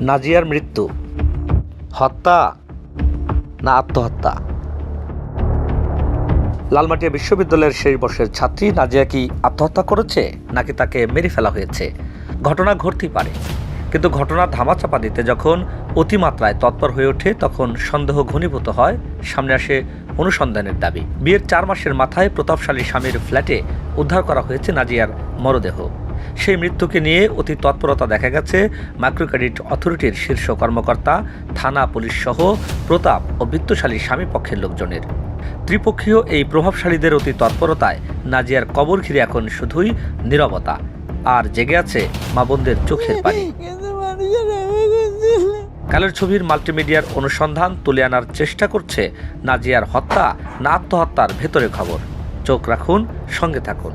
নাজিয়ার মৃত্যু হত্যা না আত্মহত্যা? লালমাটিয়া বিশ্ববিদ্যালয়ের শেষ বর্ষের ছাত্রী নাজিয়া কি আত্মহত্যা করেছে নাকি তাকে মেরে ফেলা হয়েছে? ঘটনা ঘটতেই পারে, কিন্তু ঘটনার ধামাচাপা দিতে যখন অতিমাত্রায় তৎপর হয়ে ওঠে তখন সন্দেহ ঘনীভূত হয়, সামনে আসে অনুসন্ধানের দাবি। বিয়ের 4 মাসের মাথায় প্রতাপশালী স্বামীর ফ্ল্যাটে উদ্ধার করা হয়েছে নাজিয়ার মরদেহ। সেই মৃত্যুকে নিয়ে অতি তৎপরতা দেখা গেছে মাইক্রো ক্রেডিট অথরিটির শীর্ষ কর্মকর্তা, থানা পুলিশ সহ প্রতাপ ও বিত্তশালী স্বামী পক্ষের লোকজনের। ত্রিপক্ষীয় এই প্রভাবশালীদের অতি তৎপরতায় নাজিয়ার কবর ঘিরে এখন শুধুই নীরবতা, আর জেগে আছে মা বোনদের চোখের পানি। কালের ছবির মাল্টিমিডিয়ার অনুসন্ধান তুলে আনার চেষ্টা করছে নাজিয়ার হত্যা না আত্মহত্যার ভেতরে খবর। চোখ রাখুন, সঙ্গে থাকুন।